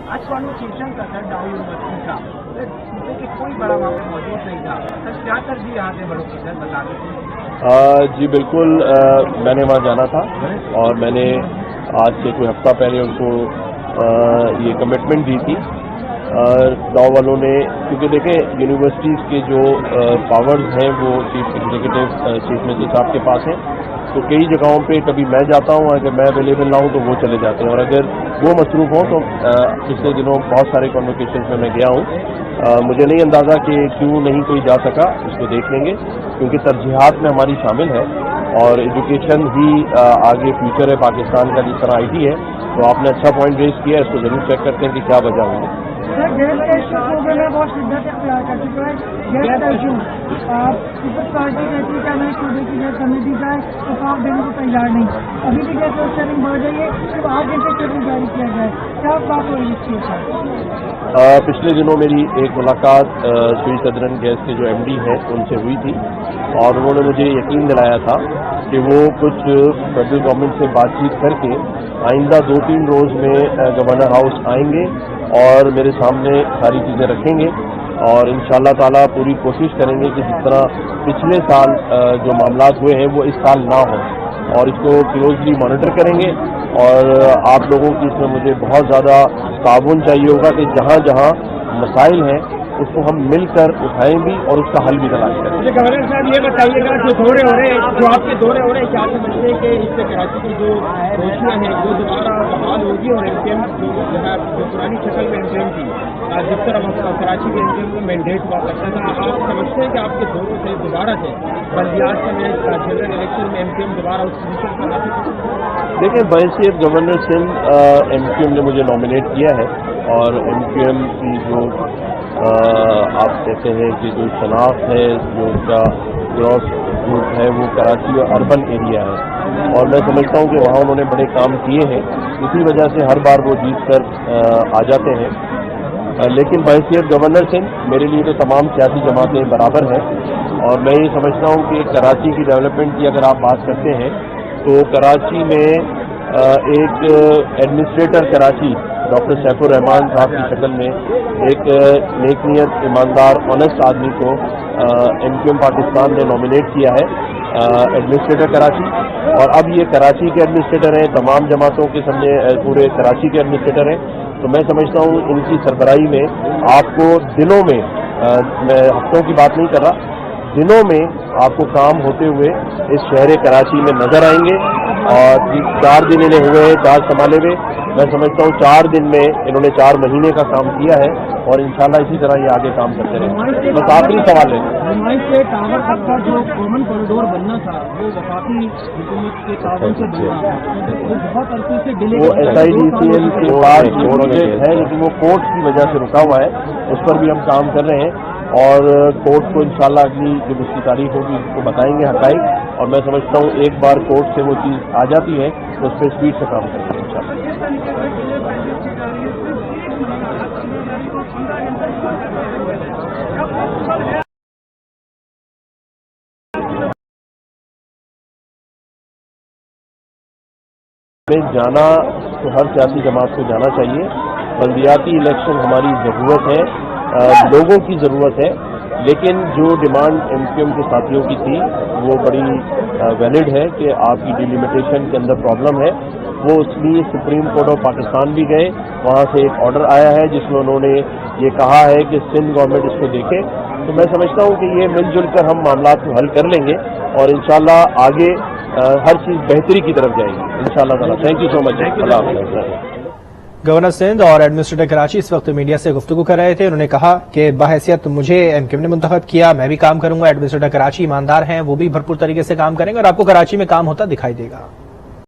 आज कॉन्वोकेशन का था डाउ यूनिवर्सिटी का, कि कोई बड़ा वहाँ पे मौजूद नहीं था। सर क्या तरजीह यहाँ से बड़ों की सर बता दीजिए। जी बिल्कुल, मैंने वहाँ जाना था और मैंने आज से कोई हफ्ता पहले उनको ये कमिटमेंट दी थी गाँव वालों ने, क्योंकि देखें यूनिवर्सिटीज़ के जो पावर्स हैं वो चीफ एग्जीक्यूटिव चीफ मिनिस्टर साहब के पास हैं। तो कई जगहों पे कभी मैं जाता हूँ, अगर मैं अवेलेबल ना हूँ तो वो चले जाते हैं, और अगर वो मसरूफ़ हों तो पिछले दिनों बहुत सारे कन्वर्सेशन में मैं गया हूँ। मुझे नहीं अंदाज़ा कि क्यों नहीं कोई जा सका, इसको देख लेंगे, क्योंकि तरजीहात में हमारी शामिल है और एजुकेशन ही आगे फ्यूचर है पाकिस्तान का, जिस तरह IT है। तो आपने अच्छा पॉइंट रेज किया, इसको ज़रूर चेक करते हैं कि क्या वजह हुई है। सर गैस का इशू हो गया, बहुत शिद्दत इख्तियार कर चुका है गैस का इशू। पीपल्स पार्टी कहती है कि हमें सूबे की गैस कमेटी का इंसाफ देने को तैयार नहीं, अभी भी गैस लोडशेडिंग बढ़ रही है, तो 8 घंटे शेड्यूल जारी किया जाए, क्या बात हो रही है इसकी सर? पिछले दिनों मेरी एक मुलाकात श्री सदरन गैस के जो MD हैं उनसे हुई थी और उन्होंने मुझे यकीन दिलाया था कि वो कुछ फेडरल गवर्नमेंट से बातचीत करके आइंदा 2-3 रोज़ में गवर्नर हाउस आएंगे और मेरे सामने सारी चीज़ें रखेंगे और इंशाअल्लाह ताला पूरी कोशिश करेंगे कि जिस तरह पिछले साल जो मामलात हुए हैं वो इस साल ना हो, और इसको क्लोजली मॉनिटर करेंगे। और आप लोगों की इसमें मुझे बहुत ज़्यादा ताउन चाहिए होगा कि जहाँ जहाँ मसाइल हैं उसको हम मिलकर उठाएं भी और उसका हल भी तलाश करें। गवर्नर साहब ये बताइएगा, जो दौरे हो रहे हैं, जो आपके दौरे हो रहे हैं, क्या समझते हैं कि इससे कराची की जो रोशनियाँ हैं वो दोबारा बहाल होगी और MPM जो पुरानी शक्ल में MPM की जिस तरह कराची के MPM को मैंडेट हुआ करता था, आप समझते हैं कि आपके दौरों से दोबारा से बल्दियात समेत जनरल इलेक्शन में MPM दोबारा उस पोजीशन पर आ सकती? देखिए, बहसीत गवर्नर सिंध MPM ने मुझे नॉमिनेट किया है और MPM की जो आप कहते हैं कि जो शनाख्त है, जो उसका ग्रॉस रूट है, वो कराची और अर्बन एरिया है और मैं समझता हूँ कि वहाँ उन्होंने बड़े काम किए हैं, इसी वजह से हर बार वो जीत कर आ जाते हैं। लेकिन बहसीत गवर्नर सिंह मेरे लिए तो तमाम सियासी जमातें बराबर हैं और मैं ये समझता हूँ कि कराची की डेवलपमेंट की अगर आप बात करते हैं तो कराची में एक एडमिनिस्ट्रेटर कराची डॉक्टर सैफुर रहमान साहब की शक्ल में एक नेकनियत, ईमानदार, ऑनेस्ट आदमी को MPM पाकिस्तान ने नॉमिनेट किया है एडमिनिस्ट्रेटर कराची, और अब ये कराची के एडमिनिस्ट्रेटर हैं, तमाम जमातों के सामने पूरे कराची के एडमिनिस्ट्रेटर हैं। तो मैं समझता हूँ इनकी सरबराही में आपको दिनों में, मैं हफ्तों की बात नहीं कर रहा, दिनों में आपको काम होते हुए इस शहर कराची में नजर आएंगे। और 4 दिन इन्हें हुए, 4 संभाले हुए, मैं समझता हूँ 4 दिन में इन्होंने 4 महीने का काम किया है और इंशाल्लाह इसी तरह ये आगे काम करते रहेंगे। बस आखिरी सवाल है, से टावर तक का जो कॉमन कॉरिडोर बनना था वो वफाकी हुकूमत के ताउन से बना, वो बहुत अरसे से डिले, वो SIDCL के बाद प्रोजेक्ट है लेकिन वो कोर्ट की वजह से रुका हुआ है, उस पर भी हम काम कर रहे हैं और कोर्ट को इंशाल्लाह अगली जब उसकी तारीख होगी उसको बताएंगे हक़ाइक़, और मैं समझता हूँ एक बार कोर्ट से वो चीज़ आ जाती है तो उस पर स्पीड से काम करेंगे इंशाल्लाह। हमें जाना तो हर सियासी जमात को जाना चाहिए, बल्दियाती इलेक्शन हमारी ज़रूरत है, लोगों की ज़रूरत है, लेकिन जो डिमांड MPM के साथियों की थी वो बड़ी वैलिड है कि आपकी डिलिमिटेशन के अंदर प्रॉब्लम है। वो इसलिए सुप्रीम कोर्ट ऑफ पाकिस्तान भी गए, वहाँ से एक ऑर्डर आया है जिसमें उन्होंने ये कहा है कि सिंध गवर्नमेंट इसको देखे। तो मैं समझता हूँ कि ये मिलजुल कर हम मामलात को हल कर लेंगे और इंशाल्लाह आगे हर चीज़ बेहतरी की तरफ जाएगी इंशाल्लाह ताला। Thank you so much. अल्लाह हाफ़िज़। गवर्नर सिंध और एडमिनिस्ट्रेटर कराची इस वक्त मीडिया से गुफ्तगू कर रहे थे। उन्होंने कहा कि बहैसियत मुझे MPM ने मुंतखब किया, मैं भी काम करूंगा, एडमिनिस्ट्रेटर कराची ईमानदार हैं, वो भी भरपूर तरीके से काम करेंगे और आपको कराची में काम होता दिखाई देगा।